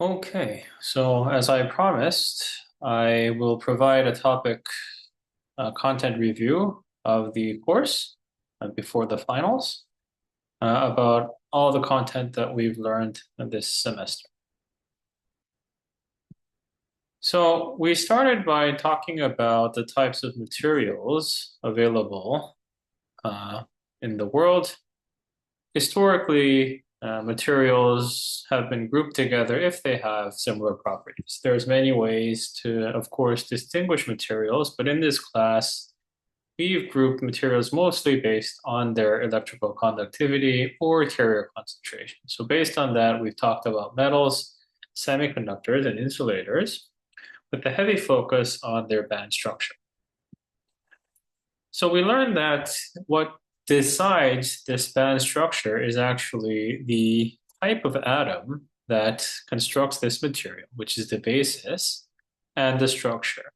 Okay, so as I promised, I will provide a topic content review of the course before the finals about all the content that we've learned this semester. So we started by talking about the types of materials available uh, in the world. Historically, materials have been grouped together if they have similar properties. There's many ways to, of course, distinguish materials, but in this class, we've grouped materials mostly based on their electrical conductivity or carrier concentration. So based on that, we've talked about metals, semiconductors, and insulators, with a heavy focus on their band structure. So we learned that what decides this band structure is actually the type of atom that constructs this material, which is the basis, and the structure.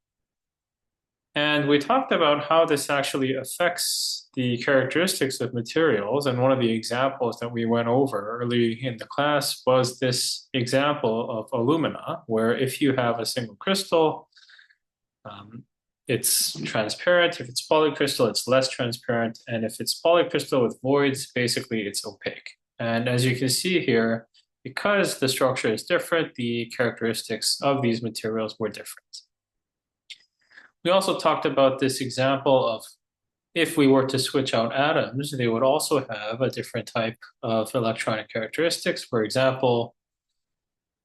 And we talked about how this actually affects the characteristics of materials. And one of the examples that we went over early in the class was this example of alumina, where if you have a single crystal, um, it's transparent. If it's polycrystal, it's less transparent. And if it's polycrystal with voids, basically it's opaque. And as you can see here, because the structure is different, the characteristics of these materials were different. We also talked about this example of if we were to switch out atoms, they would also have a different type of electronic characteristics. For example,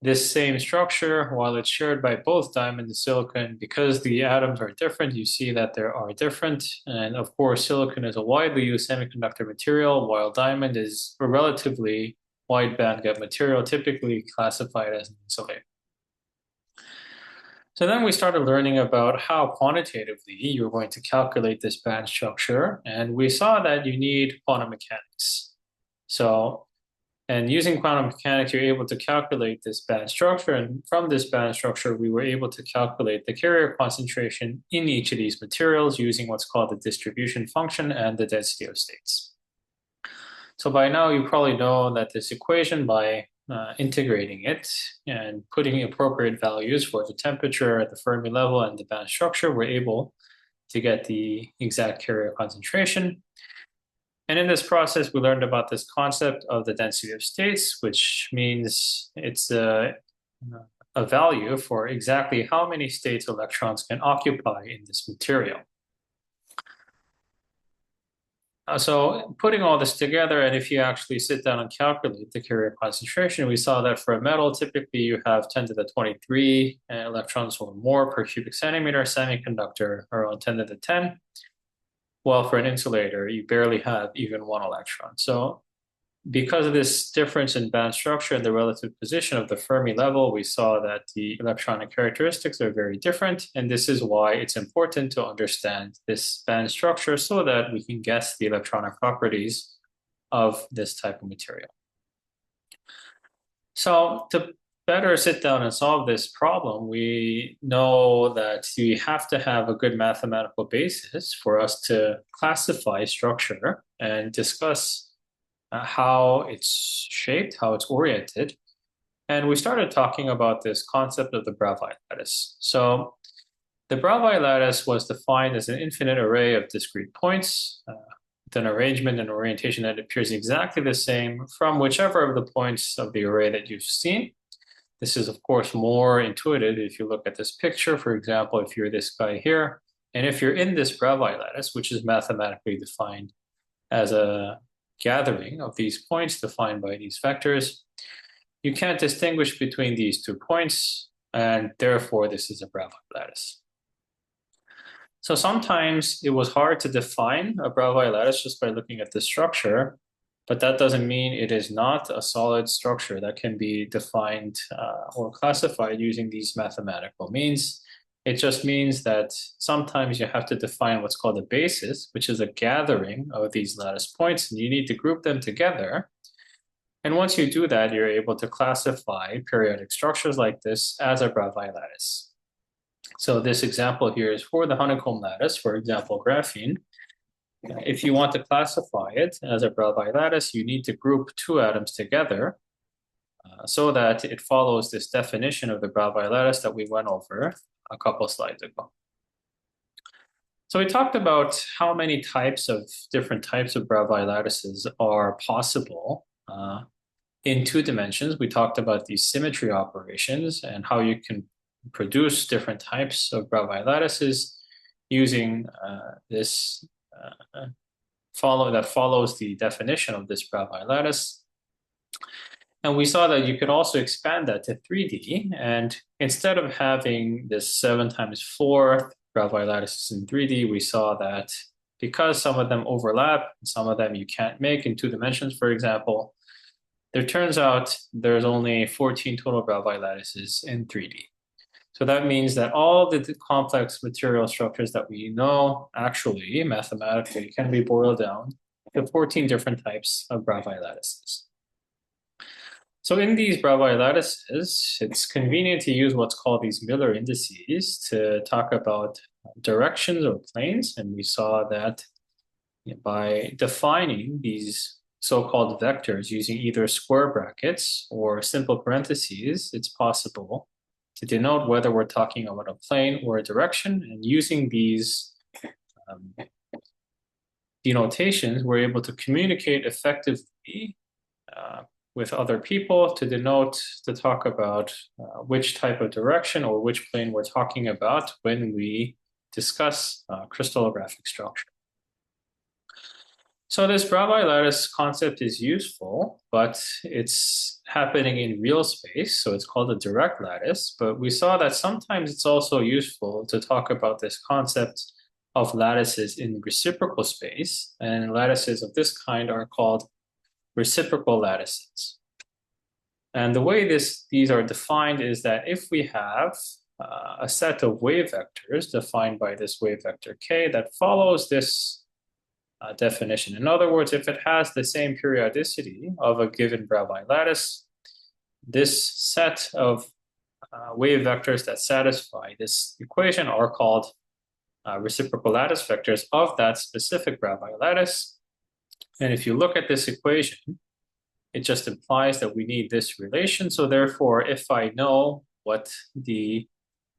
this same structure, while it's shared by both diamond and silicon, because the atoms are different, you see that there are different. And of course, silicon is a widely used semiconductor material, while diamond is a relatively wide bandgap material, typically classified as an insulator. So then we started learning about how quantitatively you're going to calculate this band structure, and we saw that you need quantum mechanics. So and using quantum mechanics, you're able to calculate this band structure. And from this band structure, we were able to calculate the carrier concentration in each of these materials using what's called the distribution function and the density of states. So by now, you probably know that this equation, by integrating it and putting appropriate values for the temperature at the Fermi level and the band structure, we're able to get the exact carrier concentration. And in this process, we learned about this concept of the density of states, which means it's a value for exactly how many states electrons can occupy in this material. So putting all this together, and if you actually sit down and calculate the carrier concentration, we saw that for a metal, typically you have 10 to the 23 electrons or more per cubic centimeter, semiconductor around 10 to the 10. Well, for an insulator, you barely have even one electron. So because of this difference in band structure and the relative position of the Fermi level, we saw that the electronic characteristics are very different. And this is why it's important to understand this band structure so that we can guess the electronic properties of this type of material. So to better sit down and solve this problem, we know that we have to have a good mathematical basis for us to classify structure and discuss how it's shaped, how it's oriented. And we started talking about this concept of the Bravais lattice. So the Bravais lattice was defined as an infinite array of discrete points with an arrangement and orientation that appears exactly the same from whichever of the points of the array that you've seen. This is, of course, more intuitive if you look at this picture. For example, if you're this guy here, and if you're in this Bravais lattice, which is mathematically defined as a gathering of these points defined by these vectors, you can't distinguish between these 2 points, and therefore this is a Bravais lattice. So sometimes it was hard to define a Bravais lattice just by looking at the structure, but that doesn't mean it is not a solid structure that can be defined or classified using these mathematical means. It just means that sometimes you have to define what's called a basis, which is a gathering of these lattice points, and you need to group them together. And once you do that, you're able to classify periodic structures like this as a Bravais lattice. So this example here is for the honeycomb lattice, for example, graphene. If you want to classify it as a Bravais lattice, you need to group 2 atoms together. so that it follows this definition of the Bravais lattice that we went over a couple slides ago. So we talked about how many different types of Bravais lattices are possible in 2 dimensions. We talked about these symmetry operations and how you can produce different types of Bravais lattices using this that follows the definition of this Bravais lattice. And we saw that you could also expand that to 3D. And instead of having this 7 times 4 Bravais lattices in 3D, we saw that because some of them overlap, some of them you can't make in 2 dimensions, for example, there turns out there's only 14 total Bravais lattices in 3D. So that means that all the complex material structures that we know actually mathematically can be boiled down to 14 different types of Bravais lattices. So in these Bravais lattices, it's convenient to use what's called these Miller indices to talk about directions or planes. And we saw that by defining these so-called vectors using either square brackets or simple parentheses, it's possible to denote whether we're talking about a plane or a direction. And using these denotations, we're able to communicate effectively with other people to talk about which type of direction or which plane we're talking about when we discuss crystallographic structure. So this Bravais lattice concept is useful, but it's happening in real space, so it's called a direct lattice. But we saw that sometimes it's also useful to talk about this concept of lattices in reciprocal space, and lattices of this kind are called reciprocal lattices. And the way these are defined is that if we have a set of wave vectors defined by this wave vector k that follows this definition. In other words, if it has the same periodicity of a given Bravais lattice, this set of wave vectors that satisfy this equation are called reciprocal lattice vectors of that specific Bravais lattice. And if you look at this equation, it just implies that we need this relation. So therefore, if I know what the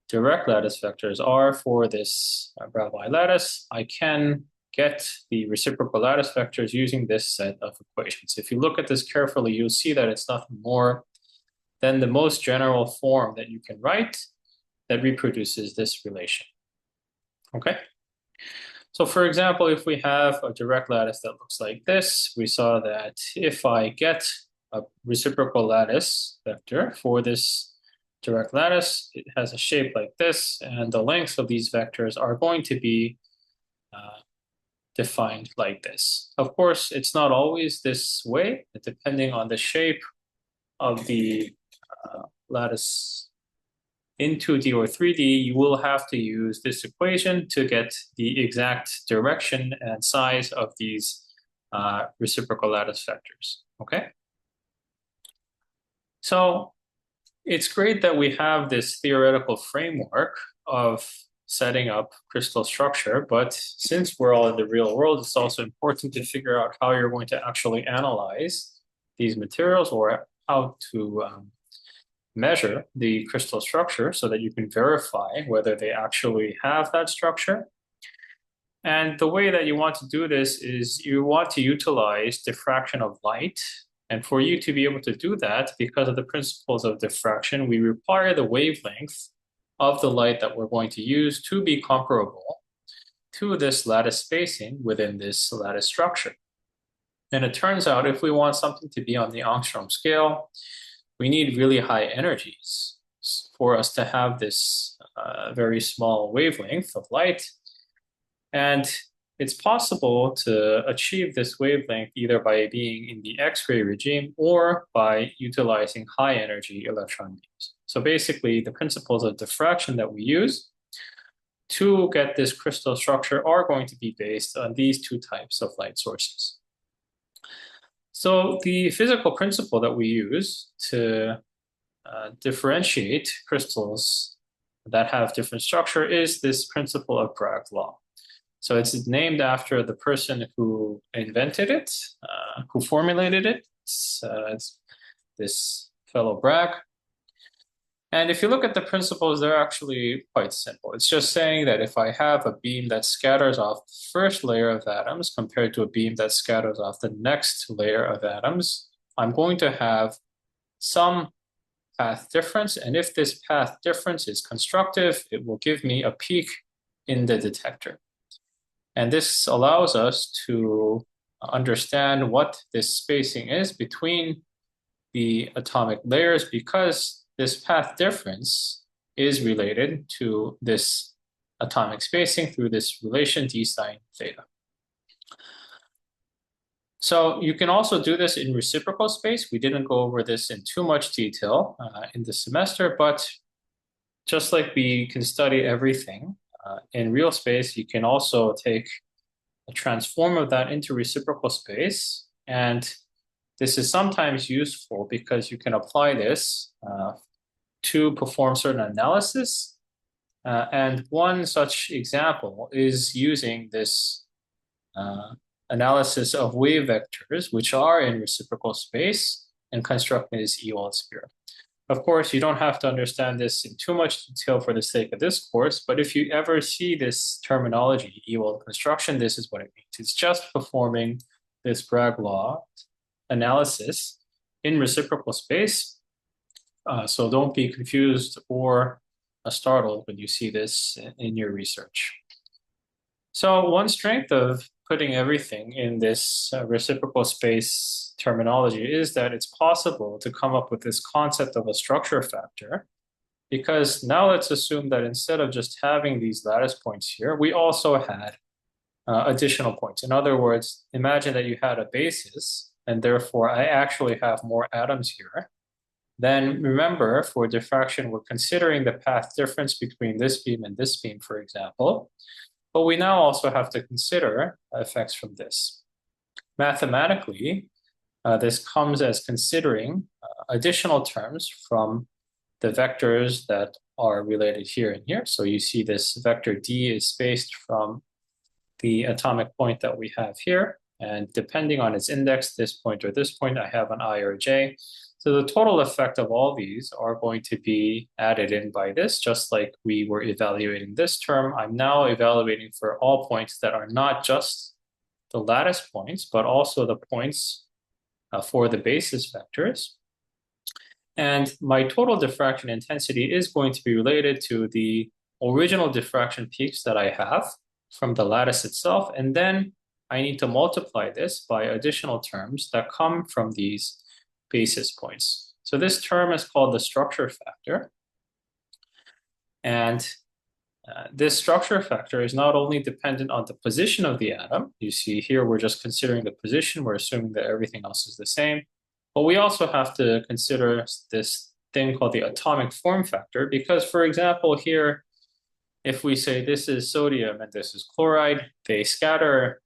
direct lattice vectors are for this Bravais lattice, I can get the reciprocal lattice vectors using this set of equations. If you look at this carefully, you'll see that it's nothing more than the most general form that you can write that reproduces this relation. Okay? So for example, if we have a direct lattice that looks like this, we saw that if I get a reciprocal lattice vector for this direct lattice, it has a shape like this, and the lengths of these vectors are going to be defined like this. Of course, it's not always this way, depending on the shape of the lattice in 2D or 3D, you will have to use this equation to get the exact direction and size of these reciprocal lattice vectors, okay? So it's great that we have this theoretical framework of setting up crystal structure, but since we're all in the real world, it's also important to figure out how you're going to actually analyze these materials or how to measure the crystal structure so that you can verify whether they actually have that structure. And the way that you want to do this is you want to utilize diffraction of light. And for you to be able to do that, because of the principles of diffraction, we require the wavelength of the light that we're going to use to be comparable to this lattice spacing within this lattice structure. And it turns out if we want something to be on the angstrom scale, we need really high energies for us to have this very small wavelength of light. And it's possible to achieve this wavelength either by being in the X-ray regime or by utilizing high energy electron beams. So basically, the principles of diffraction that we use to get this crystal structure are going to be based on these 2 types of light sources. So the physical principle that we use to differentiate crystals that have different structure is this principle of Bragg's law. So it's named after the person who invented it, who formulated it. It's this fellow Bragg. And if you look at the principles, they're actually quite simple. It's just saying that if I have a beam that scatters off the first layer of atoms compared to a beam that scatters off the next layer of atoms, I'm going to have some path difference. And if this path difference is constructive, it will give me a peak in the detector. And this allows us to understand what this spacing is between the atomic layers, because this path difference is related to this atomic spacing through this relation d sine theta. So you can also do this in reciprocal space. We didn't go over this in too much detail in the semester, but just like we can study everything in real space, you can also take a transform of that into reciprocal space. And this is sometimes useful because you can apply this to perform certain analysis. And one such example is using this analysis of wave vectors, which are in reciprocal space, and constructing this Ewald sphere. Of course, you don't have to understand this in too much detail for the sake of this course, but if you ever see this terminology, Ewald construction, this is what it means. It's just performing this Bragg law analysis in reciprocal space. So don't be confused or startled when you see this in your research. So one strength of putting everything in this reciprocal space terminology is that it's possible to come up with this concept of a structure factor, because now let's assume that instead of just having these lattice points here, we also had additional points. In other words, imagine that you had a basis, and therefore I actually have more atoms here. Then remember, for diffraction, we're considering the path difference between this beam and this beam, for example. But we now also have to consider effects from this. Mathematically, this comes as considering additional terms from the vectors that are related here and here. So you see this vector d is spaced from the atomic point that we have here. And depending on its index, this point or this point, I have an I or a j. So the total effect of all these are going to be added in by this, just like we were evaluating this term. I'm now evaluating for all points that are not just the lattice points, but also the points for the basis vectors. And my total diffraction intensity is going to be related to the original diffraction peaks that I have from the lattice itself. And then I need to multiply this by additional terms that come from these basis points. So this term is called the structure factor. And this structure factor is not only dependent on the position of the atom. You see here, we're just considering the position. We're assuming that everything else is the same. But we also have to consider this thing called the atomic form factor, because, for example, here, if we say this is sodium and this is chloride, they scatter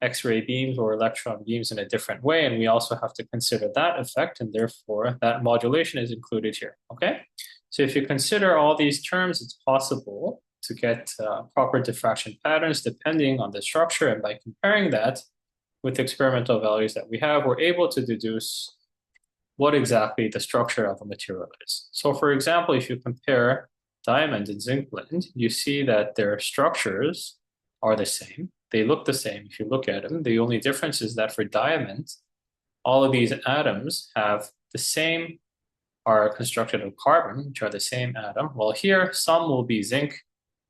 X-ray beams or electron beams in a different way, and we also have to consider that effect, and therefore that modulation is included here, okay? So if you consider all these terms, it's possible to get proper diffraction patterns depending on the structure, and by comparing that with experimental values that we have, we're able to deduce what exactly the structure of a material is. So for example, if you compare diamond and zinc blende, you see that their structures are the same. They look the same if you look at them. The only difference is that for diamond, all of these atoms have the same, are constructed of carbon, which are the same atom. While here, some will be zinc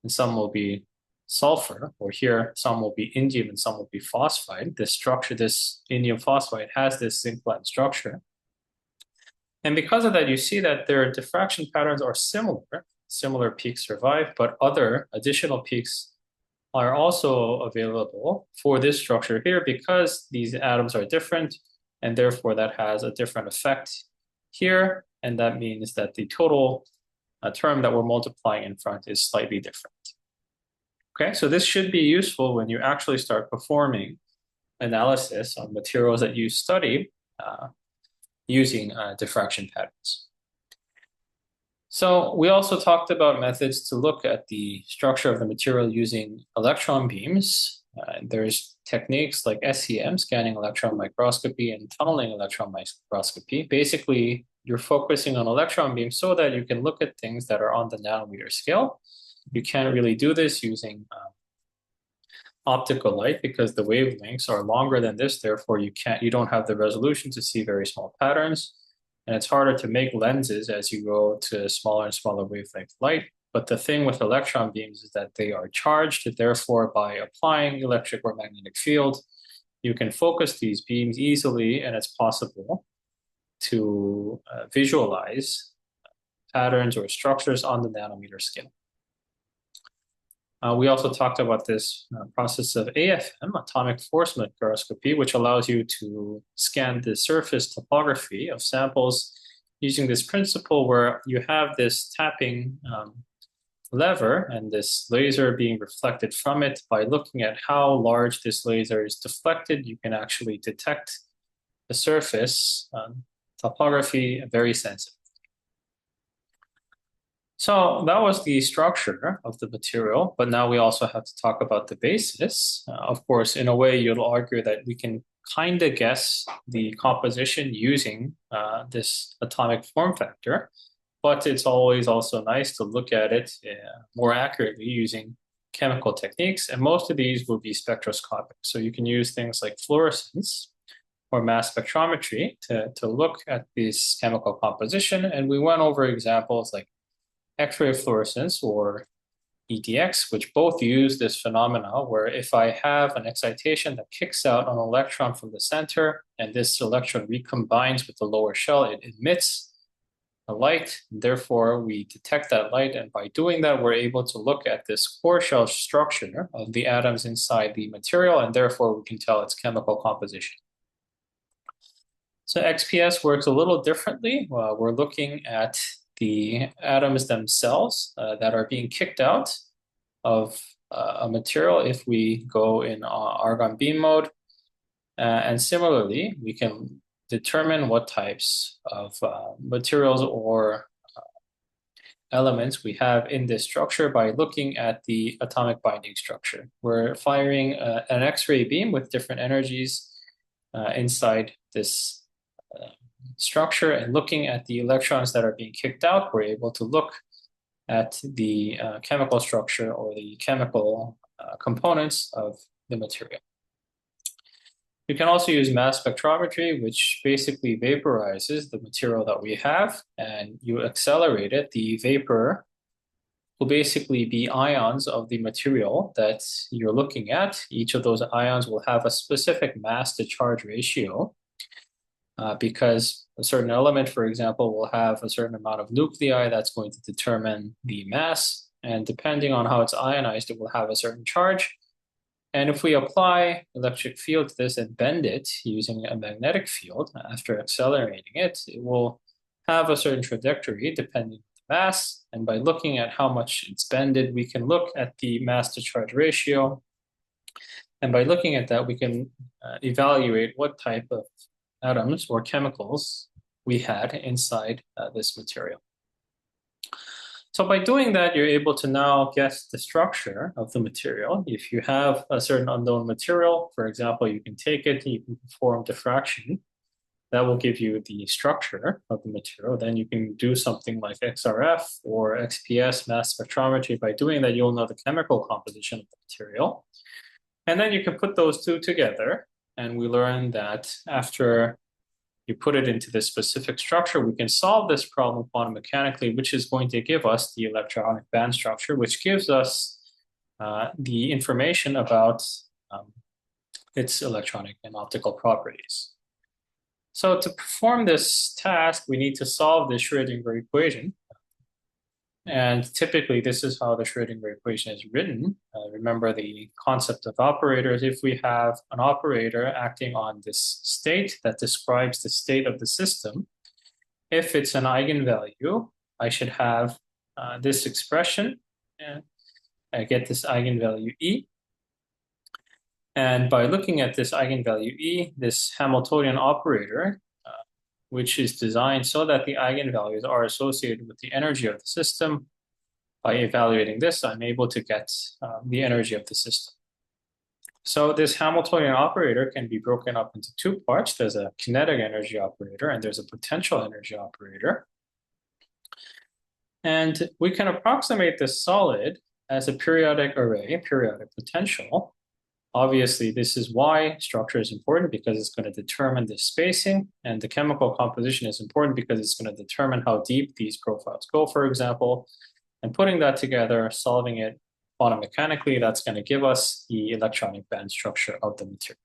and some will be sulfur, or here, some will be indium and some will be phosphide. This structure, this indium phosphide has this zinc blende structure. And because of that, you see that their diffraction patterns are similar. Similar peaks survive, but other additional peaks are also available for this structure here because these atoms are different, and therefore that has a different effect here. And that means that the total term that we're multiplying in front is slightly different. Okay, so this should be useful when you actually start performing analysis on materials that you study using diffraction patterns. So we also talked about methods to look at the structure of the material using electron beams. There's techniques like SEM, scanning electron microscopy, and tunneling electron microscopy. Basically, you're focusing on electron beams so that you can look at things that are on the nanometer scale. You can't really do this using optical light because the wavelengths are longer than this. Therefore, you don't have the resolution to see very small patterns. And it's harder to make lenses as you go to smaller and smaller wavelength light. But the thing with electron beams is that they are charged. Therefore, by applying electric or magnetic field, you can focus these beams easily, and it's possible to visualize patterns or structures on the nanometer scale. We also talked about this process of AFM, atomic force microscopy, which allows you to scan the surface topography of samples using this principle where you have this tapping lever and this laser being reflected from it. By looking at how large this laser is deflected, you can actually detect the surface topography very sensitive. So that was the structure of the material, but now we also have to talk about the basis. Of course, in a way, you'll argue that we can kind of guess the composition using this atomic form factor, but it's always also nice to look at it more accurately using chemical techniques, and most of these will be spectroscopic. So you can use things like fluorescence or mass spectrometry to look at this chemical composition, and we went over examples like X-ray fluorescence or EDX, which both use this phenomena where if I have an excitation that kicks out an electron from the center and this electron recombines with the lower shell, it emits a light. Therefore, we detect that light, and by doing that, we're able to look at this core shell structure of the atoms inside the material, and therefore we can tell its chemical composition. So XPS works a little differently. We're looking at the atoms themselves that are being kicked out of a material if we go in argon beam mode. And similarly, we can determine what types of materials or elements we have in this structure by looking at the atomic binding structure. We're firing an X-ray beam with different energies inside this structure, and looking at the electrons that are being kicked out, we're able to look at the chemical structure or the chemical components of the material. You can also use mass spectrometry, which basically vaporizes the material that we have, and you accelerate it. The vapor will basically be ions of the material that you're looking at. Each of those ions will have a specific mass to charge ratio. Because a certain element, for example, will have a certain amount of nuclei that's going to determine the mass. And depending on how it's ionized, it will have a certain charge. And if we apply electric field to this and bend it using a magnetic field after accelerating it, it will have a certain trajectory depending on the mass. And by looking at how much it's bended, we can look at the mass to charge ratio. And by looking at that, we can evaluate what type of atoms or chemicals we had inside this material. So by doing that, you're able to now guess the structure of the material. If you have a certain unknown material, for example, you can take it, you can perform diffraction. That will give you the structure of the material. Then you can do something like XRF or XPS, mass spectrometry. By doing that, you'll know the chemical composition of the material. And then you can put those two together. And we learned that after you put it into this specific structure, we can solve this problem quantum mechanically, which is going to give us the electronic band structure, which gives us the information about its electronic and optical properties. So to perform this task, we need to solve the Schrödinger equation. And typically, this is how the Schrödinger equation is written. Remember the concept of operators. If we have an operator acting on this state that describes the state of the system, if it's an eigenvalue, I should have this expression, and I get this eigenvalue E. And by looking at this eigenvalue E, this Hamiltonian operator, which is designed so that the eigenvalues are associated with the energy of the system. By evaluating this, I'm able to get the energy of the system. So this Hamiltonian operator can be broken up into two parts. There's a kinetic energy operator and there's a potential energy operator. And we can approximate this solid as a periodic array, periodic potential. Obviously, this is why structure is important, because it's going to determine the spacing, and the chemical composition is important because it's going to determine how deep these profiles go, for example. And putting that together, solving it quantum mechanically, that's going to give us the electronic band structure of the material.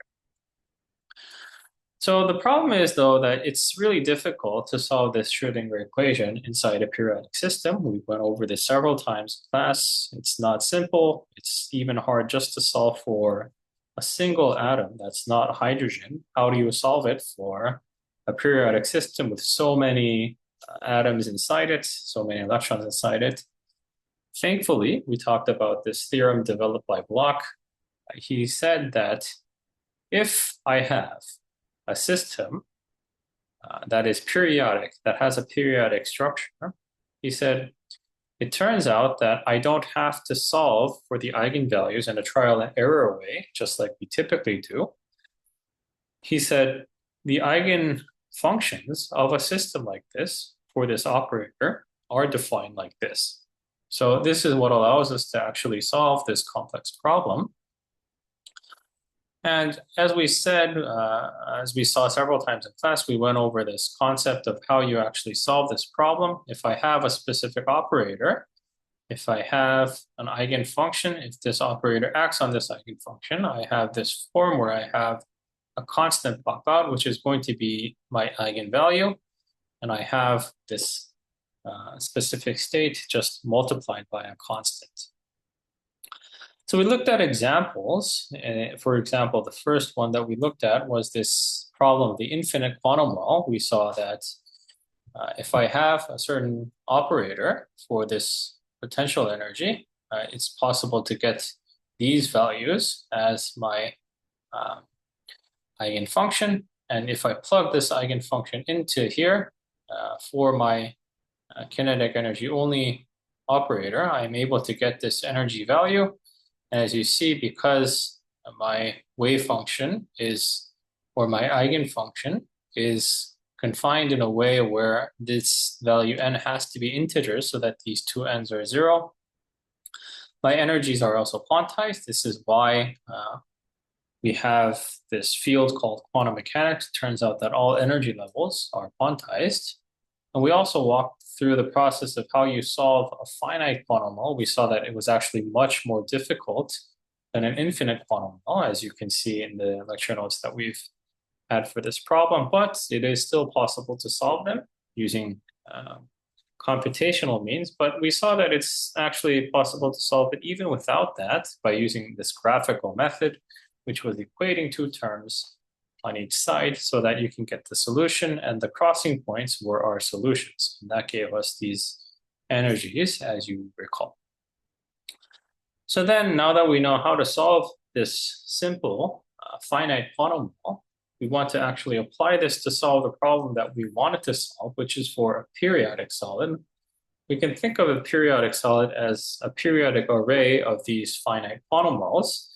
So the problem is, though, that it's really difficult to solve this Schrödinger equation inside a periodic system. We went over this several times in class. It's not simple. It's even hard just to solve for a single atom that's not hydrogen. How do you solve it for a periodic system with so many atoms inside it, so many electrons inside it? Thankfully, we talked about this theorem developed by Bloch. He said that if I have a system that is periodic, that has a periodic structure, he said, it turns out that I don't have to solve for the eigenvalues in a trial and error way, just like we typically do. He said, the eigenfunctions of a system like this for this operator are defined like this. So this is what allows us to actually solve this complex problem. And as we said, as we saw several times in class, we went over this concept of how you actually solve this problem. If I have a specific operator, if I have an eigenfunction, if this operator acts on this eigenfunction, I have this form where I have a constant pop out, which is going to be my eigenvalue. And I have this specific state just multiplied by a constant. So we looked at examples. For example, the first one that we looked at was this problem of the infinite quantum well. We saw that if I have a certain operator for this potential energy, it's possible to get these values as my eigenfunction. And if I plug this eigenfunction into here for my kinetic energy only operator, I'm able to get this energy value. And as you see, because my wave function is, or my eigenfunction is confined in a way where this value n has to be integers so that these two n's are 0, my energies are also quantized. This is why we have this field called quantum mechanics. It turns out that all energy levels are quantized. And we also walked through the process of how you solve a finite quantum well. We saw that it was actually much more difficult than an infinite quantum well, as you can see in the lecture notes that we've had for this problem, but it is still possible to solve them using computational means. But we saw that it's actually possible to solve it even without that by using this graphical method, which was equating two terms on each side so that you can get the solution, and the crossing points were our solutions. And that gave us these energies, as you recall. So then, now that we know how to solve this simple finite quantum well, we want to actually apply this to solve the problem that we wanted to solve, which is for a periodic solid. We can think of a periodic solid as a periodic array of these finite quantum wells,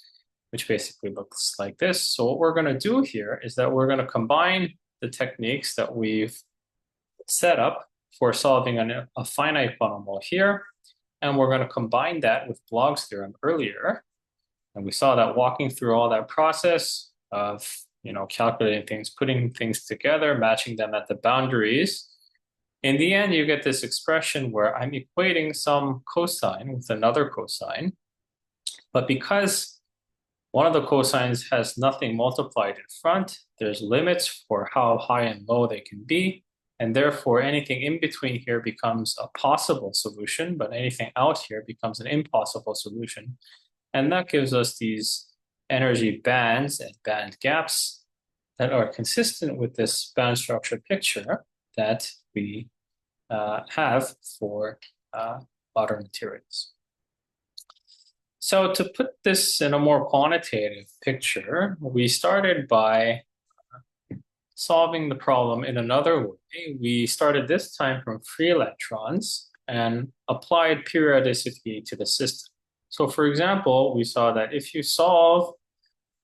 which basically looks like this. So what we're going to do here is that we're going to combine the techniques that we've set up for solving a finite quantum well here, and we're going to combine that with Bloch's theorem earlier. And we saw that walking through all that process of calculating things, putting things together, matching them at the boundaries. In the end, you get this expression where I'm equating some cosine with another cosine. But because one of the cosines has nothing multiplied in front, there's limits for how high and low they can be. And therefore, anything in between here becomes a possible solution, but anything out here becomes an impossible solution. And that gives us these energy bands and band gaps that are consistent with this band structure picture that we have for modern materials. So to put this in a more quantitative picture, we started by solving the problem in another way. We started this time from free electrons and applied periodicity to the system. So for example, we saw that if you solve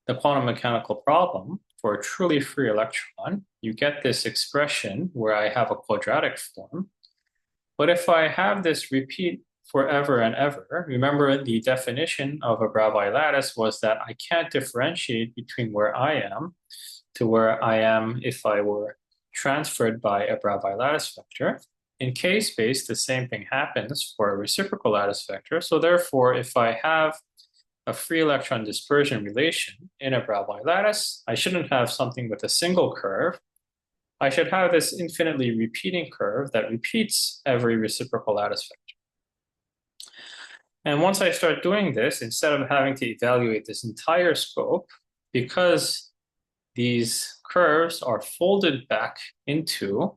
the quantum mechanical problem for a truly free electron, you get this expression where I have a quadratic form. But if I have this repeat forever and ever, remember the definition of a Bravais lattice was that I can't differentiate between where I am to where I am if I were transferred by a Bravais lattice vector. In K-space, the same thing happens for a reciprocal lattice vector. So therefore, if I have a free electron dispersion relation in a Bravais lattice, I shouldn't have something with a single curve. I should have this infinitely repeating curve that repeats every reciprocal lattice vector. And once I start doing this, instead of having to evaluate this entire scope, because these curves are folded back into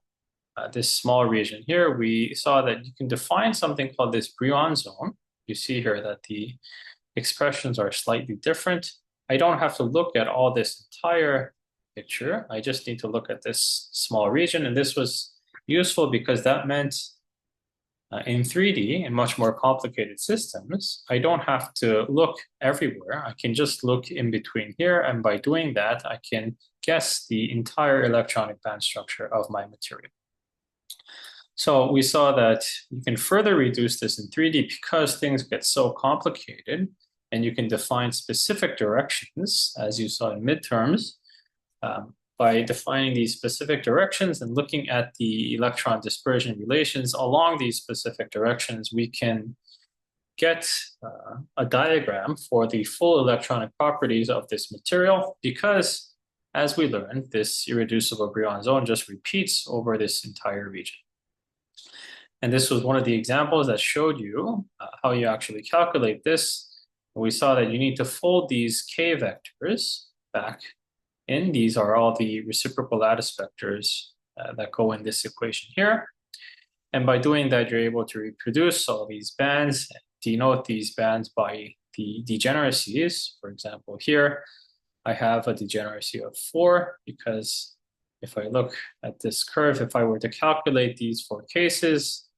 this small region here, we saw that you can define something called this Brillouin zone. You see here that the expressions are slightly different. I don't have to look at all this entire picture. I just need to look at this small region. And this was useful because that meant in 3D, in much more complicated systems, I don't have to look everywhere. I can just look in between here. And by doing that, I can guess the entire electronic band structure of my material. So we saw that you can further reduce this in 3D because things get so complicated, and you can define specific directions, as you saw in midterms, by defining these specific directions and looking at the electron dispersion relations along these specific directions, we can get a diagram for the full electronic properties of this material because, as we learned, this irreducible Brillouin zone just repeats over this entire region. And this was one of the examples that showed you how you actually calculate this. We saw that you need to fold these k vectors back in. These are all the reciprocal lattice vectors that go in this equation here. And by doing that, you're able to reproduce all these bands, denote these bands by the degeneracies. For example, here, I have a degeneracy of 4 because if I look at this curve, if I were to calculate these 4 cases,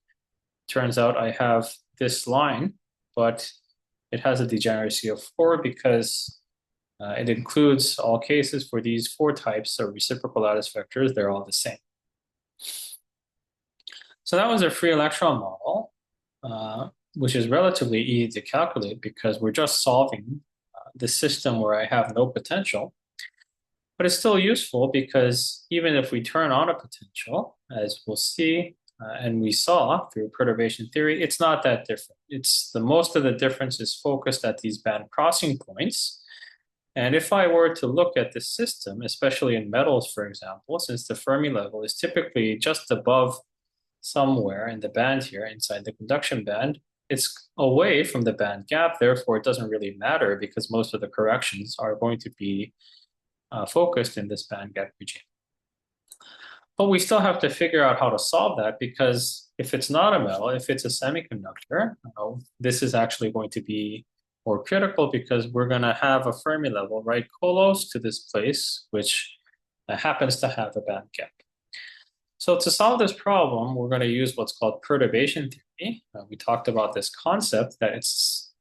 turns out I have this line, but it has a degeneracy of 4 because it includes all cases for these 4 types of reciprocal lattice vectors. They're all the same. So that was a free electron model, which is relatively easy to calculate because we're just solving the system where I have no potential. But it's still useful because even if we turn on a potential, as we'll see, and we saw through perturbation theory, it's not that different. Most of the difference is focused at these band crossing points. And if I were to look at this system, especially in metals, for example, since the Fermi level is typically just above somewhere in the band here, inside the conduction band, it's away from the band gap. Therefore, it doesn't really matter because most of the corrections are going to be focused in this band gap region. But we still have to figure out how to solve that because if it's not a metal, if it's a semiconductor, this is actually going to be more critical because we're going to have a Fermi level right close to this place, which happens to have a band gap. So to solve this problem, we're going to use what's called perturbation theory. We talked about this concept that it's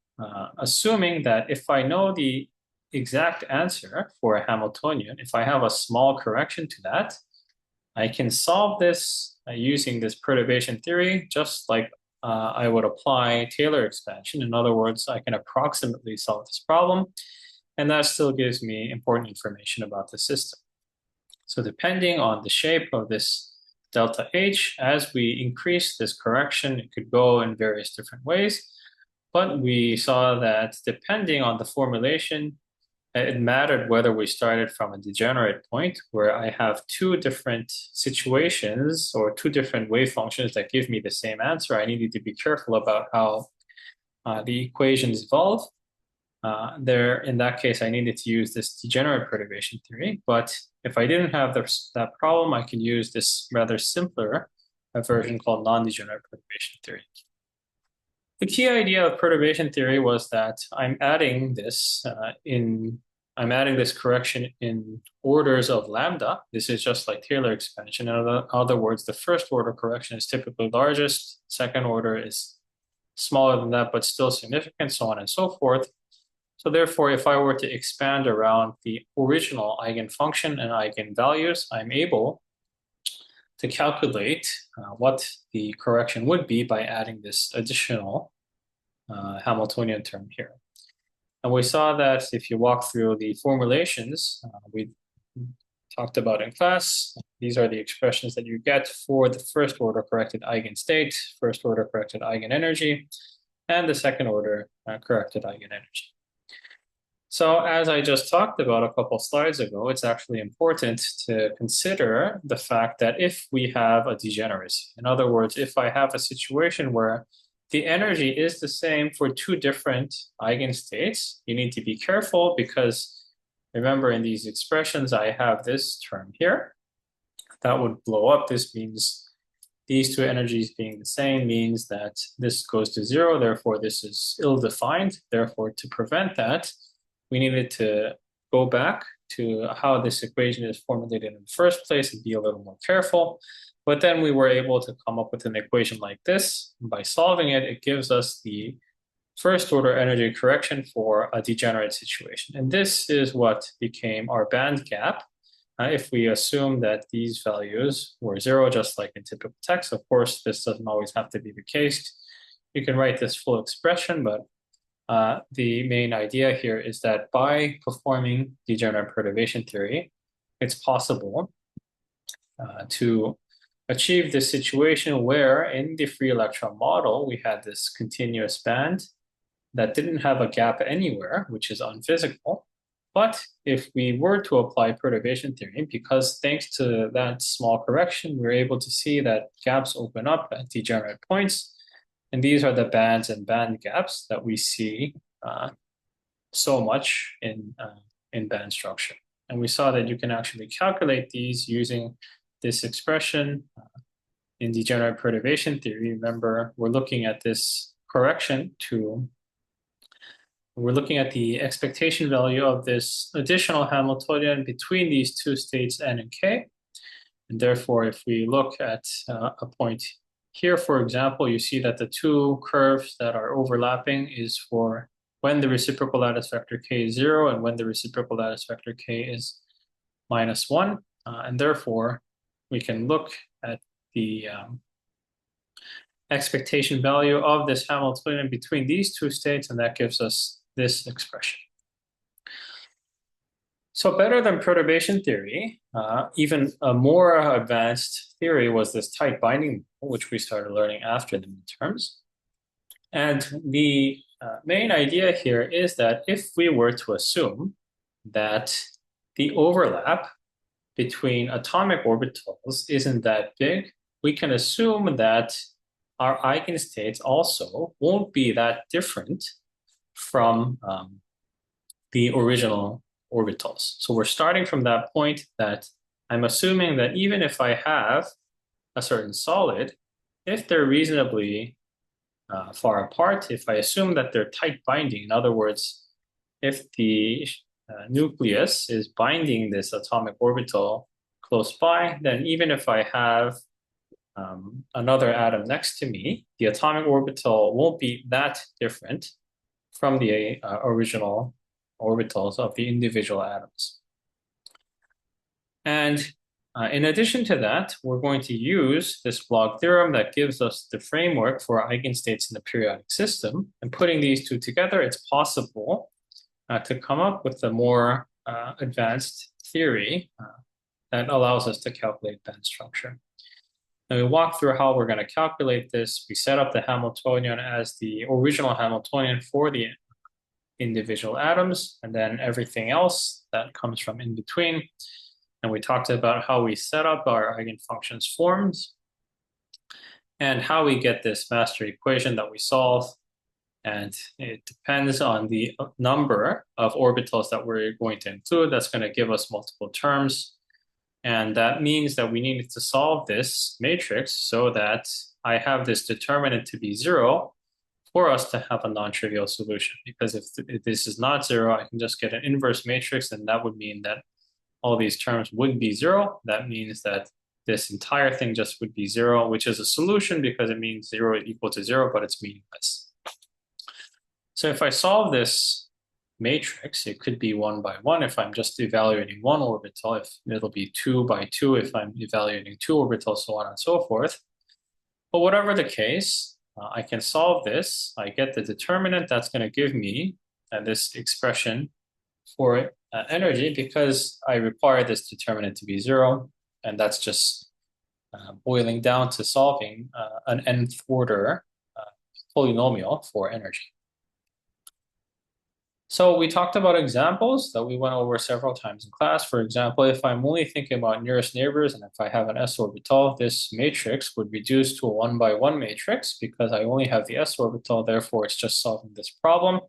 assuming that if I know the exact answer for a Hamiltonian, if I have a small correction to that, I can solve this using this perturbation theory, just like I would apply Taylor expansion. In other words, I can approximately solve this problem, and that still gives me important information about the system. So depending on the shape of this delta H, as we increase this correction, it could go in various different ways. But we saw that depending on the formulation, it mattered whether we started from a degenerate point where I have 2 different situations or 2 different wave functions that give me the same answer. I needed to be careful about how the equations evolve. In that case, I needed to use this degenerate perturbation theory. But if I didn't have that problem, I can use this rather simpler version called non-degenerate perturbation theory. The key idea of perturbation theory was that I'm adding this correction in orders of lambda. This is just like Taylor expansion. In other words, the first order correction is typically largest, second order is smaller than that, but still significant, so on and so forth. So therefore, if I were to expand around the original eigenfunction and eigenvalues, I'm able to calculate what the correction would be by adding this additional Hamiltonian term here. And we saw that if you walk through the formulations we talked about in class, these are the expressions that you get for the first order corrected eigenstate, first order corrected eigenenergy, and the second order corrected eigenenergy. So as I just talked about a couple slides ago, it's actually important to consider the fact that if we have a degeneracy, in other words, if I have a situation where the energy is the same for two different eigenstates, you need to be careful because remember in these expressions, I have this term here that would blow up. This means these two energies being the same means that this goes to zero. Therefore, this is ill-defined. Therefore, to prevent that, we needed to go back to how this equation is formulated in the first place and be a little more careful. But then we were able to come up with an equation like this. And by solving it, it gives us the first order energy correction for a degenerate situation. And this is what became our band gap. If we assume that these values were zero, just like in typical text, of course, this doesn't always have to be the case. You can write this full expression, but the main idea here is that by performing degenerate perturbation theory, it's possible to achieve this situation where in the free electron model, we had this continuous band that didn't have a gap anywhere, which is unphysical. But if we were to apply perturbation theory, because thanks to that small correction, we're able to see that gaps open up at degenerate points. And these are the bands and band gaps that we see so much in band structure. And we saw that you can actually calculate these using this expression in degenerate perturbation theory. Remember, we're looking at this correction we're looking at the expectation value of this additional Hamiltonian between these two states n and k. And therefore, if we look at a point here, for example, you see that the two curves that are overlapping is for when the reciprocal lattice vector k is 0 and when the reciprocal lattice vector k is -1. And therefore, we can look at the expectation value of this Hamiltonian between these two states, and that gives us this expression. So better than perturbation theory, even a more advanced theory was this tight binding, which we started learning after the midterms. And the main idea here is that if we were to assume that the overlap between atomic orbitals isn't that big, we can assume that our eigenstates also won't be that different from the original orbitals. So we're starting from that point that I'm assuming that even if I have a certain solid, if they're reasonably far apart, if I assume that they're tight binding, in other words, if the nucleus is binding this atomic orbital close by, then even if I have another atom next to me, the atomic orbital won't be that different from the original orbitals of the individual atoms. And in addition to that, we're going to use this Blog theorem that gives us the framework for eigenstates in the periodic system. And putting these two together, it's possible to come up with a more advanced theory that allows us to calculate band structure. And we walk through how we're going to calculate this. We set up the Hamiltonian as the original Hamiltonian for the individual atoms, and then everything else that comes from in between. And we talked about how we set up our eigenfunctions forms and how we get this master equation that we solve. And it depends on the number of orbitals that we're going to include. That's going to give us multiple terms. And that means that we needed to solve this matrix so that I have this determinant to be 0 for us to have a non-trivial solution. Because if this is not 0, I can just get an inverse matrix, and that would mean that all these terms would be 0. That means that this entire thing just would be 0, which is a solution because it means 0 is equal to 0, but it's meaningless. So if I solve this matrix. It could be 1 by 1 if I'm just evaluating one orbital, if it'll be 2 by 2 if I'm evaluating two orbitals, so on and so forth. But whatever the case, I can solve this. I get the determinant that's going to give me this expression for energy because I require this determinant to be 0. And that's just boiling down to solving an nth order polynomial for energy. So we talked about examples that we went over several times in class. For example, if I'm only thinking about nearest neighbors and if I have an s orbital, this matrix would reduce to a 1 by 1 matrix because I only have the s orbital, therefore it's just solving this problem.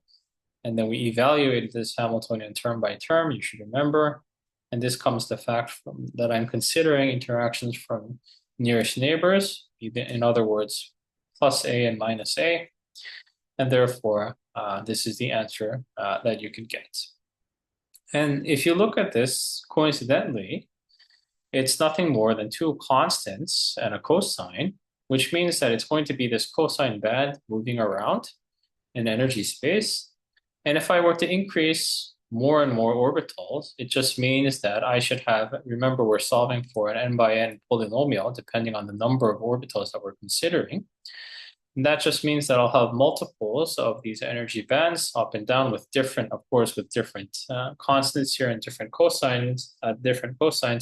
And then we evaluated this Hamiltonian term by term, you should remember. And this comes the fact that I'm considering interactions from nearest neighbors, in other words, plus a and minus a. And therefore, this is the answer that you could get. And if you look at this coincidentally, it's nothing more than two constants and a cosine, which means that it's going to be this cosine band moving around in energy space. And if I were to increase more and more orbitals, it just means that I should have, remember we're solving for an n by n polynomial depending on the number of orbitals that we're considering. And that just means that I'll have multiples of these energy bands up and down with different, of course, with different constants here and different cosines,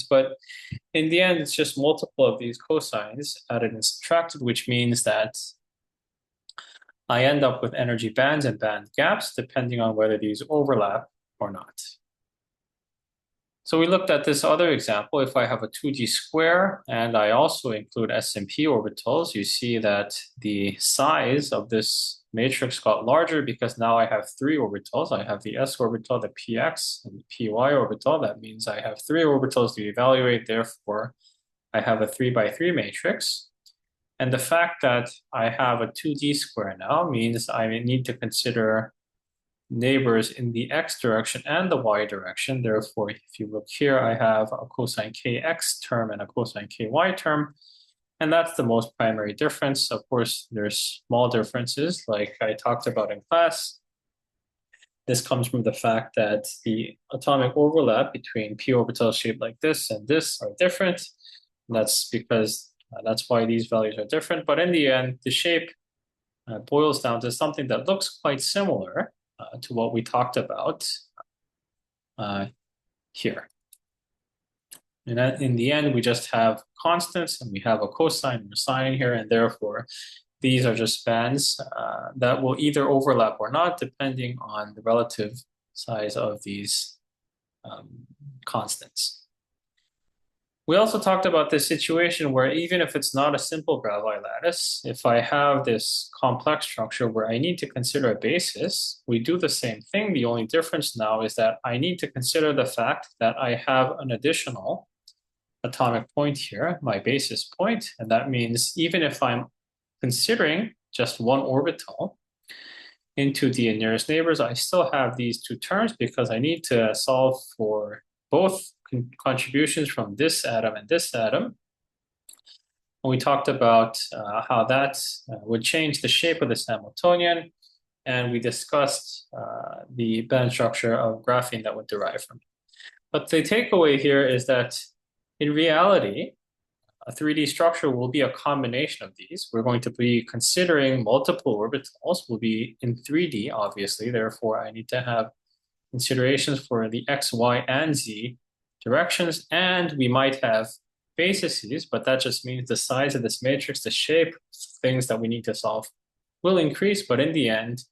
But in the end, it's just multiple of these cosines added and subtracted, which means that I end up with energy bands and band gaps depending on whether these overlap or not. So we looked at this other example. If I have a 2D square and I also include S and P orbitals, you see that the size of this matrix got larger because now I have 3 orbitals. I have the S orbital, the Px, and the Py orbital. That means I have 3 orbitals to evaluate. Therefore, I have a 3 by 3 matrix. And the fact that I have a 2D square now means I need to consider neighbors in the x direction and the y direction. Therefore, if you look here, I have a cosine kx term and a cosine ky term. And that's the most primary difference. Of course, there's small differences like I talked about in class. This comes from the fact that the atomic overlap between p orbitals shaped like this and this are different. And that's because that's why these values are different. But in the end, the shape boils down to something that looks quite similar to what we talked about here. And in the end, we just have constants and we have a cosine and a sine here, and therefore these are just bands that will either overlap or not, depending on the relative size of these constants. We also talked about this situation where even if it's not a simple Bravais lattice, if I have this complex structure where I need to consider a basis, we do the same thing. The only difference now is that I need to consider the fact that I have an additional atomic point here, my basis point. And that means even if I'm considering just one orbital into the nearest neighbors, I still have these two terms because I need to solve for both contributions from this atom and this atom. And we talked about how that would change the shape of this Hamiltonian, and we discussed the band structure of graphene that would derive from it. But the takeaway here is that in reality, a 3D structure will be a combination of these. We're going to be considering multiple orbitals. We'll be in 3D, obviously. Therefore, I need to have considerations for the x, y, and z directions, and we might have bases, but that just means the size of this matrix, the shape, things that we need to solve will increase. But in the end,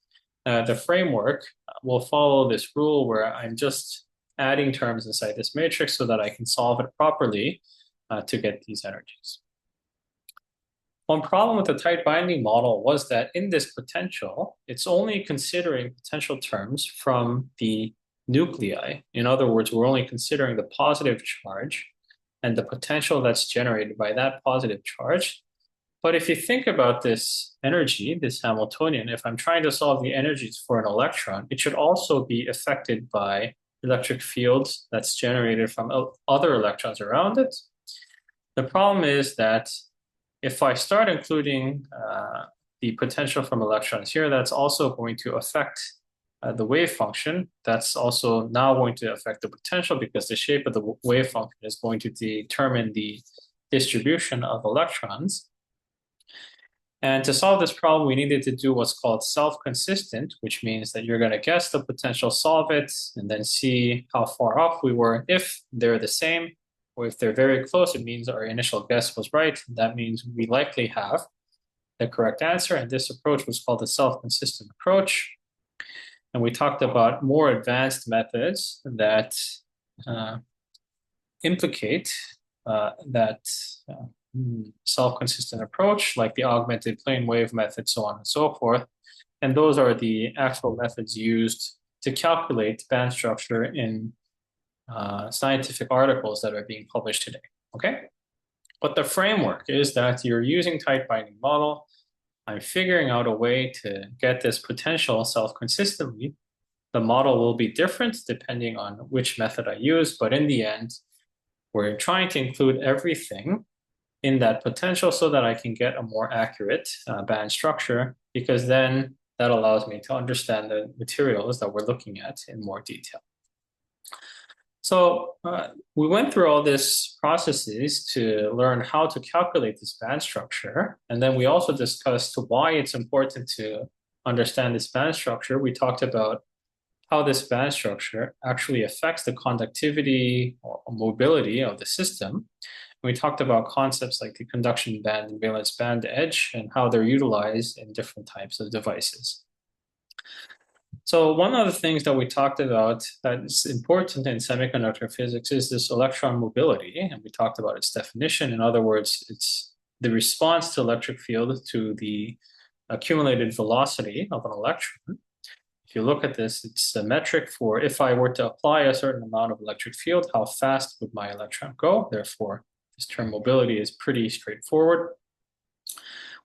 the framework will follow this rule where I'm just adding terms inside this matrix so that I can solve it properly to get these energies. One problem with the tight binding model was that in this potential, it's only considering potential terms from the nuclei. In other words, we're only considering the positive charge and the potential that's generated by that positive charge. But if you think about this energy, this Hamiltonian, if I'm trying to solve the energies for an electron, it should also be affected by electric fields that's generated from other electrons around it. The problem is that if I start including the potential from electrons here, that's also going to affect the wave function, that's also now going to affect the potential because the shape of the wave function is going to determine the distribution of electrons. And to solve this problem, we needed to do what's called self-consistent, which means that you're going to guess the potential, solve it, and then see how far off we were. If they're the same, or if they're very close, it means our initial guess was right. That means we likely have the correct answer. And this approach was called the self-consistent approach. And we talked about more advanced methods that implicate that self-consistent approach, like the augmented plane wave method, so on and so forth. And those are the actual methods used to calculate band structure in scientific articles that are being published today, okay? But the framework is that you're using tight binding model. I'm figuring out a way to get this potential self-consistently. The model will be different depending on which method I use, but in the end, we're trying to include everything in that potential so that I can get a more accurate band structure, because then that allows me to understand the materials that we're looking at in more detail. So we went through all these processes to learn how to calculate this band structure. And then we also discussed why it's important to understand this band structure. We talked about how this band structure actually affects the conductivity or mobility of the system. We talked about concepts like the conduction band and valence band edge and how they're utilized in different types of devices. So one of the things that we talked about that is important in semiconductor physics is this electron mobility, and we talked about its definition. In other words, it's the response to electric field to the accumulated velocity of an electron. If you look at this, it's a metric for if I were to apply a certain amount of electric field, how fast would my electron go? Therefore, this term mobility is pretty straightforward.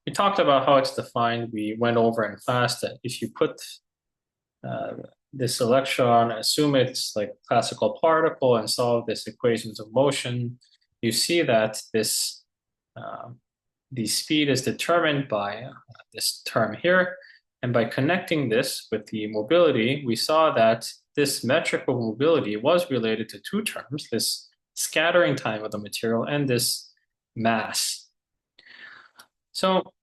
We talked about how it's defined. We went over in class that if you put this electron, assume it's like a classical particle, and solve this equations of motion, you see that this the speed is determined by this term here. And by connecting this with the mobility, we saw that this metric of mobility was related to two terms, this scattering time of the material and this mass. So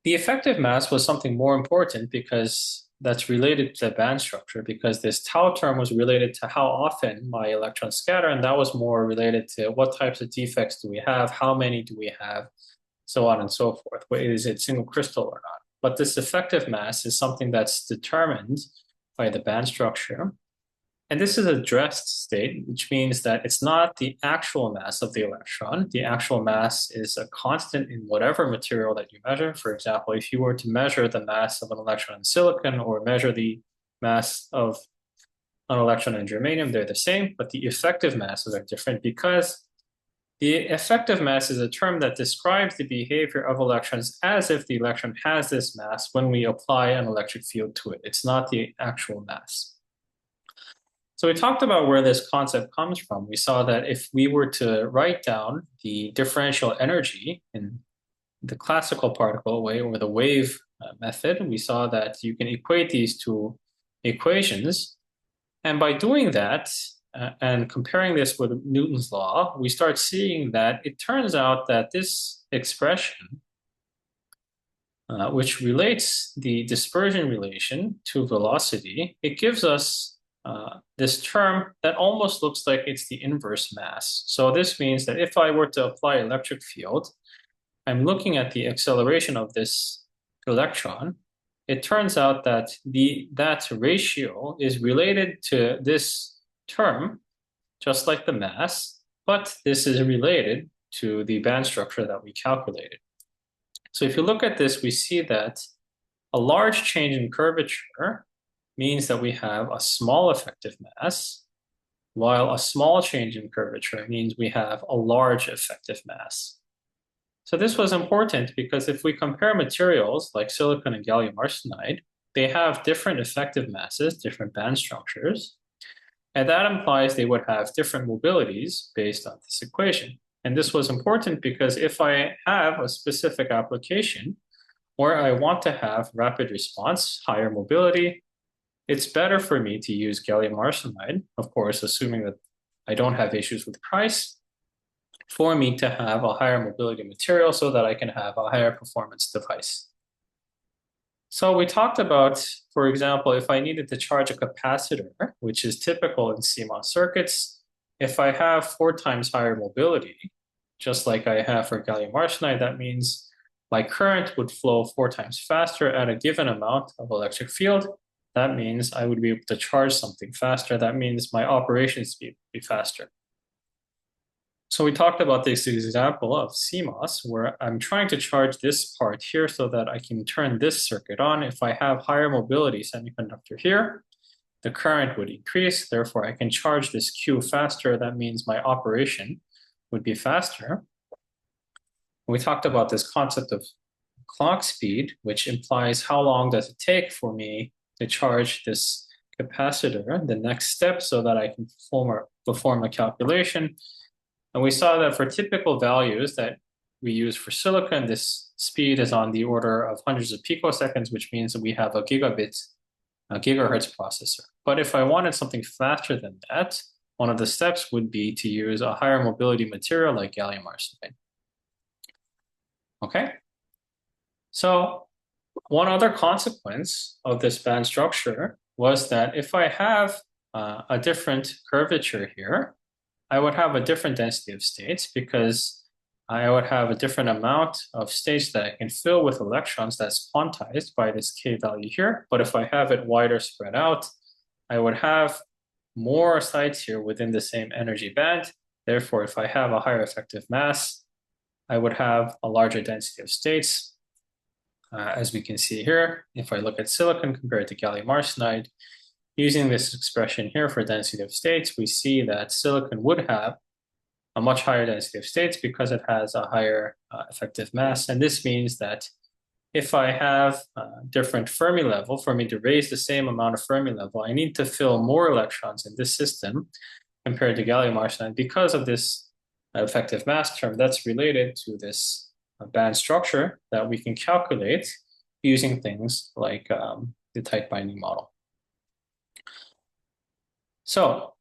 the effective mass was something more important because that's related to the band structure, because this tau term was related to how often my electrons scatter, and that was more related to what types of defects do we have, how many do we have, so on and so forth. Is it single crystal or not? But this effective mass is something that's determined by the band structure. And this is a dressed state, which means that it's not the actual mass of the electron. The actual mass is a constant in whatever material that you measure. For example, if you were to measure the mass of an electron in silicon or measure the mass of an electron in germanium, they're the same, but the effective masses are different because the effective mass is a term that describes the behavior of electrons as if the electron has this mass when we apply an electric field to it. It's not the actual mass. So we talked about where this concept comes from. We saw that if we were to write down the differential energy in the classical particle way or the wave method, we saw that you can equate these two equations. And by doing that, and comparing this with Newton's law, we start seeing that it turns out that this expression, which relates the dispersion relation to velocity, it gives us this term that almost looks like it's the inverse mass. So this means that if I were to apply electric field, I'm looking at the acceleration of this electron. It turns out that that ratio is related to this term, just like the mass, but this is related to the band structure that we calculated. So if you look at this, we see that a large change in curvature means that we have a small effective mass, while a small change in curvature means we have a large effective mass. So this was important because if we compare materials like silicon and gallium arsenide, they have different effective masses, different band structures, and that implies they would have different mobilities based on this equation. And this was important because if I have a specific application where I want to have rapid response, higher mobility, it's better for me to use gallium arsenide, of course, assuming that I don't have issues with price, for me to have a higher mobility material so that I can have a higher performance device. So we talked about, for example, if I needed to charge a capacitor, which is typical in CMOS circuits, if I have 4 times higher mobility, just like I have for gallium arsenide, that means my current would flow 4 times faster at a given amount of electric field. That means I would be able to charge something faster. That means my operation speed would be faster. So we talked about this example of CMOS where I'm trying to charge this part here so that I can turn this circuit on. If I have higher mobility semiconductor here, the current would increase. Therefore, I can charge this Q faster. That means my operation would be faster. We talked about this concept of clock speed, which implies how long does it take for me to charge this capacitor, the next step, so that I can perform a calculation. And we saw that for typical values that we use for silicon, this speed is on the order of hundreds of picoseconds, which means that we have a gigahertz processor. But if I wanted something faster than that, one of the steps would be to use a higher mobility material like gallium arsenide. Okay. So one other consequence of this band structure was that if I have a different curvature here, I would have a different density of states because I would have a different amount of states that I can fill with electrons that's quantized by this K value here. But if I have it wider spread out, I would have more sites here within the same energy band. Therefore, if I have a higher effective mass, I would have a larger density of states. As we can see here, if I look at silicon compared to gallium arsenide, using this expression here for density of states, we see that silicon would have a much higher density of states because it has a higher effective mass. And this means that if I have different Fermi level, for me to raise the same amount of Fermi level, I need to fill more electrons in this system compared to gallium arsenide because of this effective mass term that's related to this band structure that we can calculate using things like the tight binding model. So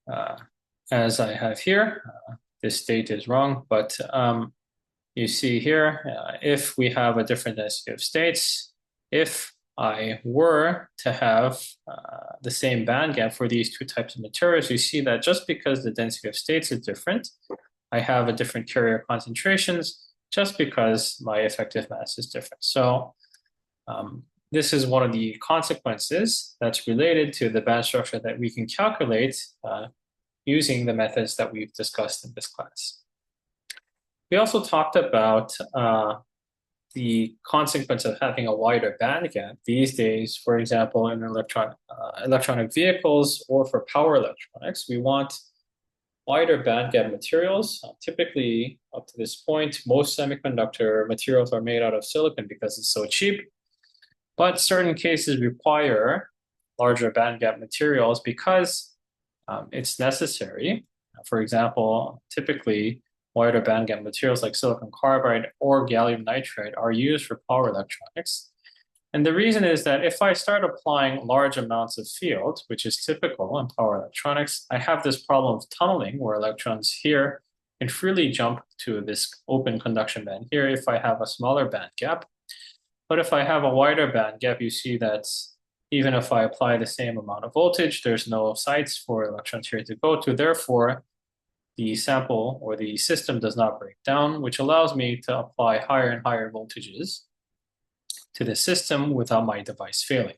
as I have here, this state is wrong, but you see here, if we have a different density of states, if I were to have the same band gap for these 2 types of materials, you see that just because the density of states is different, I have a different carrier concentrations just because my effective mass is different. So this is one of the consequences that's related to the band structure that we can calculate using the methods that we've discussed in this class. We also talked about the consequence of having a wider band gap these days. For example, in electronic vehicles or for power electronics, we want wider band gap materials. Typically, up to this point, most semiconductor materials are made out of silicon because it's so cheap. But certain cases require larger band gap materials because it's necessary. For example, typically wider band gap materials like silicon carbide or gallium nitride are used for power electronics. And the reason is that if I start applying large amounts of field, which is typical in power electronics, I have this problem of tunneling where electrons here can freely jump to this open conduction band here if I have a smaller band gap. But if I have a wider band gap, you see that even if I apply the same amount of voltage, there's no sites for electrons here to go to. Therefore, the sample or the system does not break down, which allows me to apply higher and higher voltages to the system without my device failing.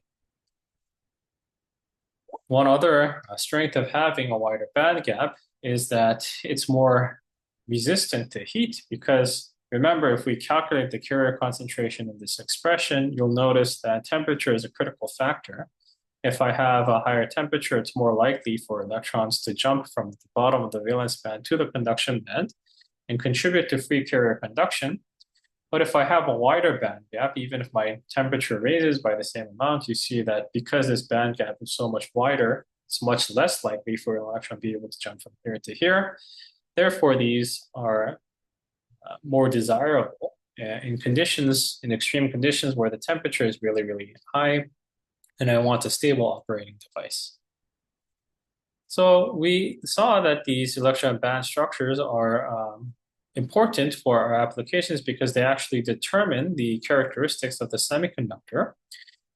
One other strength of having a wider band gap is that it's more resistant to heat because remember, if we calculate the carrier concentration in this expression, you'll notice that temperature is a critical factor. If I have a higher temperature, it's more likely for electrons to jump from the bottom of the valence band to the conduction band and contribute to free carrier conduction. But if I have a wider band gap, even if my temperature raises by the same amount, you see that because this band gap is so much wider, it's much less likely for an electron to be able to jump from here to here. Therefore, these are more desirable in extreme conditions where the temperature is really, really high. and I want a stable operating device. So we saw that these electron band structures are important for our applications because they actually determine the characteristics of the semiconductor.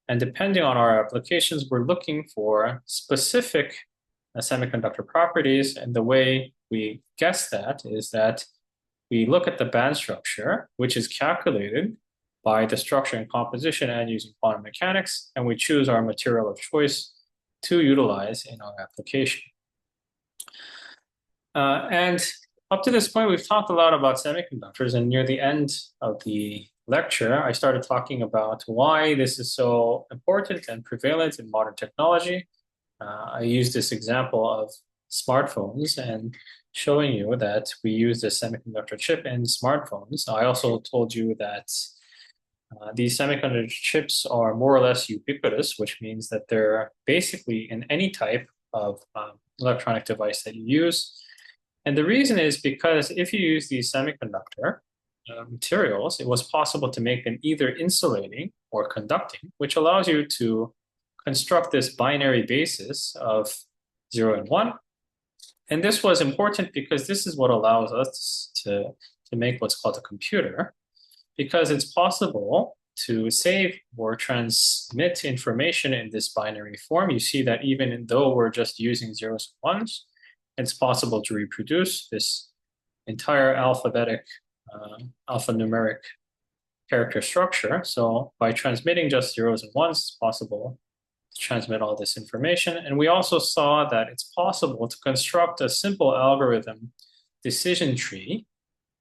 And depending on our applications, we're looking for specific semiconductor properties. And the way we guess that is that we look at the band structure, which is calculated by the structure and composition and using quantum mechanics, and we choose our material of choice to utilize in our application. And up to this point, we've talked a lot about semiconductors, and near the end of the lecture, I started talking about why this is so important and prevalent in modern technology. I used this example of smartphones and showing you that we use the semiconductor chip in smartphones. I also told you that these semiconductor chips are more or less ubiquitous, which means that they're basically in any type of electronic device that you use. And the reason is because if you use these semiconductor materials, it was possible to make them either insulating or conducting, which allows you to construct this binary basis of 0 and 1. And this was important because this is what allows us to make what's called a computer, because it's possible to save or transmit information in this binary form. You see that even though we're just using zeros and ones, it's possible to reproduce this entire alphanumeric character structure. So by transmitting just zeros and ones, it's possible to transmit all this information. And we also saw that it's possible to construct a simple algorithm decision tree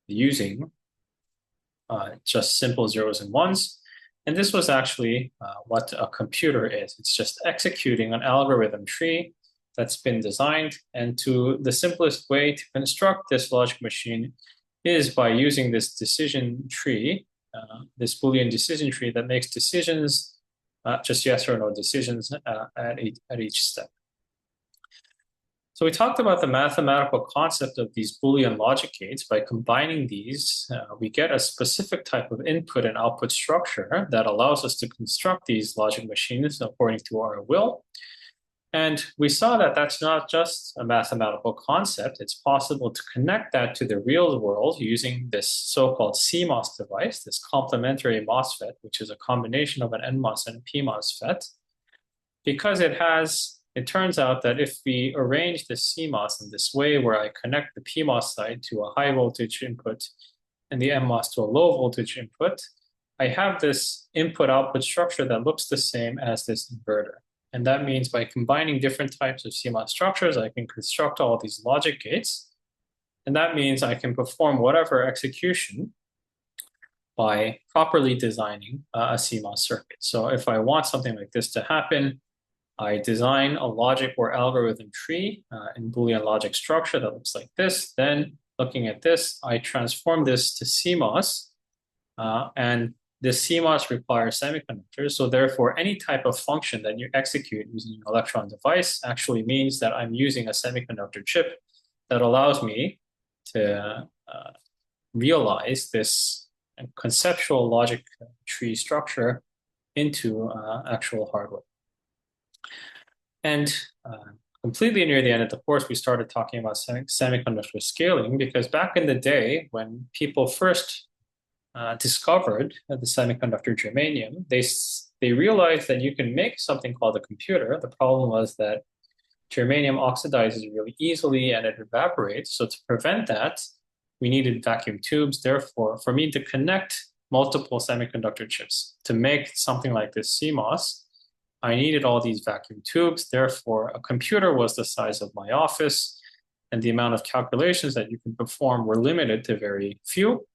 using just simple zeros and ones. And this was actually what a computer is. It's just executing an algorithm tree that's been designed. And the simplest way to construct this logic machine is by using this decision tree, this Boolean decision tree that makes decisions, just yes or no decisions at each step. So we talked about the mathematical concept of these Boolean logic gates. By combining these, we get a specific type of input and output structure that allows us to construct these logic machines according to our will. And we saw that that's not just a mathematical concept. It's possible to connect that to the real world using this so-called CMOS device, this complementary MOSFET, which is a combination of an NMOS and a PMOSFET, because it turns out that if we arrange the CMOS in this way, where I connect the PMOS side to a high voltage input and the NMOS to a low voltage input, I have this input-output structure that looks the same as this inverter. And that means by combining different types of CMOS structures, I can construct all these logic gates. And that means I can perform whatever execution by properly designing a CMOS circuit. So if I want something like this to happen, I design a logic or algorithm tree in Boolean logic structure that looks like this. Then looking at this, I transform this to CMOS, and this CMOS requires semiconductors. So therefore, any type of function that you execute using an electron device actually means that I'm using a semiconductor chip that allows me to realize this conceptual logic tree structure into actual hardware. And completely near the end of the course, we started talking about semiconductor scaling, because back in the day when people first discovered the semiconductor germanium, they realized that you can make something called a computer. The problem was that germanium oxidizes really easily and it evaporates. So to prevent that, we needed vacuum tubes. Therefore, for me to connect multiple semiconductor chips to make something like this CMOS, I needed all these vacuum tubes. Therefore, a computer was the size of my office, and the amount of calculations that you can perform were limited to very few.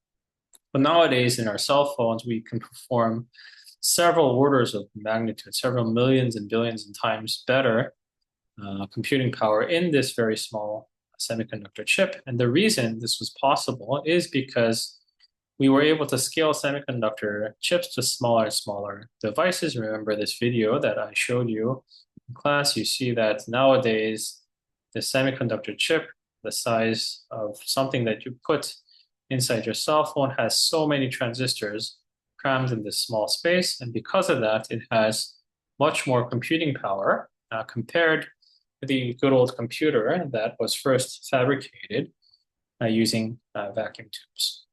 But nowadays, in our cell phones, we can perform several orders of magnitude, several millions and billions of times better computing power in this very small semiconductor chip. And the reason this was possible is because we were able to scale semiconductor chips to smaller and smaller devices. Remember this video that I showed you in class? You see that nowadays, the semiconductor chip, the size of something that you put inside your cell phone, has so many transistors crammed in this small space. And because of that, it has much more computing power compared to the good old computer that was first fabricated using vacuum tubes.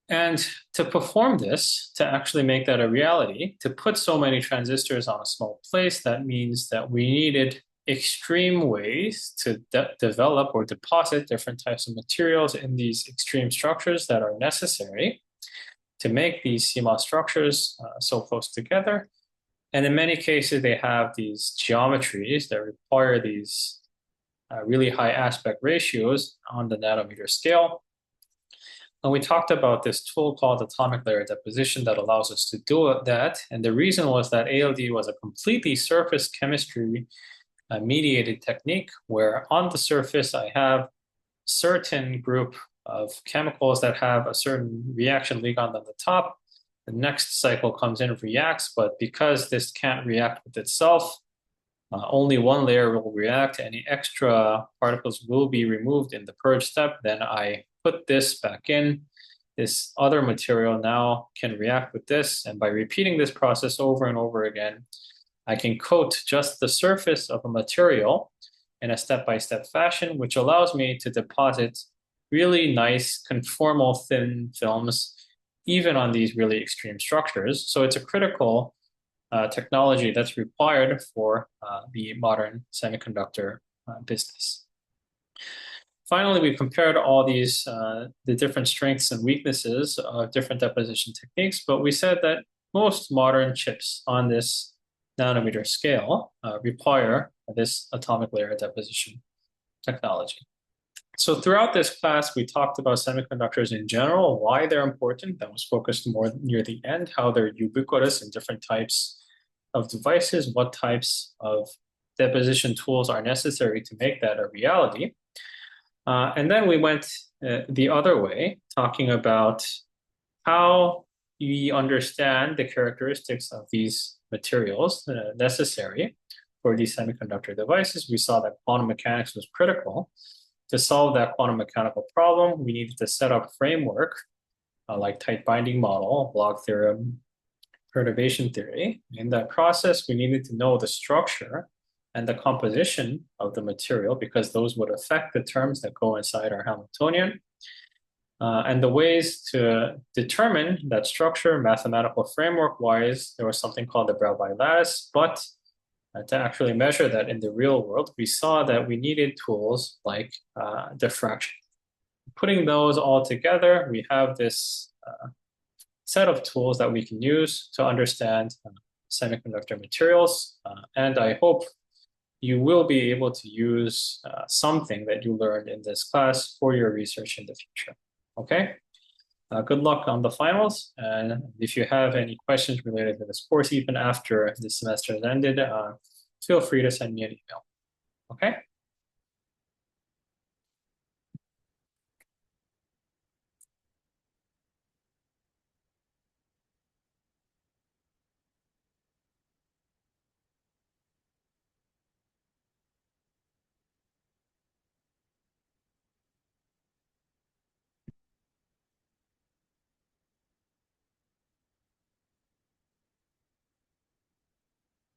And to perform this, to actually make that a reality, to put so many transistors on a small place, that means that we needed extreme ways to develop or deposit different types of materials in these extreme structures that are necessary to make these CMOS structures so close together. And in many cases, they have these geometries that require these really high aspect ratios on the nanometer scale. And we talked about this tool called atomic layer deposition that allows us to do that. And the reason was that ALD was a completely surface chemistry mediated technique where on the surface I have certain group of chemicals that have a certain reaction ligand on the top. The next cycle comes in, reacts, but because this can't react with itself, only one layer will react. Any extra particles will be removed in the purge step. Then I put this back in. This other material now can react with this. And by repeating this process over and over again, I can coat just the surface of a material in a step-by-step fashion, which allows me to deposit really nice conformal thin films, even on these really extreme structures. So it's a critical technology that's required for the modern semiconductor business. Finally, we compared all these, the different strengths and weaknesses of different deposition techniques, but we said that most modern chips on this nanometer scale require this atomic layer deposition technology. So throughout this class, we talked about semiconductors in general, why they're important. That was focused more near the end, how they're ubiquitous in different types of devices, what types of deposition tools are necessary to make that a reality. And then we went the other way, talking about how we understand the characteristics of these materials necessary for these semiconductor devices. We saw that quantum mechanics was critical. To solve that quantum mechanical problem, we needed to set up a framework like tight binding model, block theorem, perturbation theory. In that process, we needed to know the structure and the composition of the material because those would affect the terms that go inside our Hamiltonian. And the ways to determine that structure, mathematical framework-wise, there was something called the Bell-By lattice, but to actually measure that in the real world, we saw that we needed tools like diffraction. Putting those all together, we have this set of tools that we can use to understand semiconductor materials. And I hope you will be able to use something that you learned in this class for your research in the future. Okay? Good luck on the finals. And if you have any questions related to this course, even after the semester has ended, feel free to send me an email. Okay?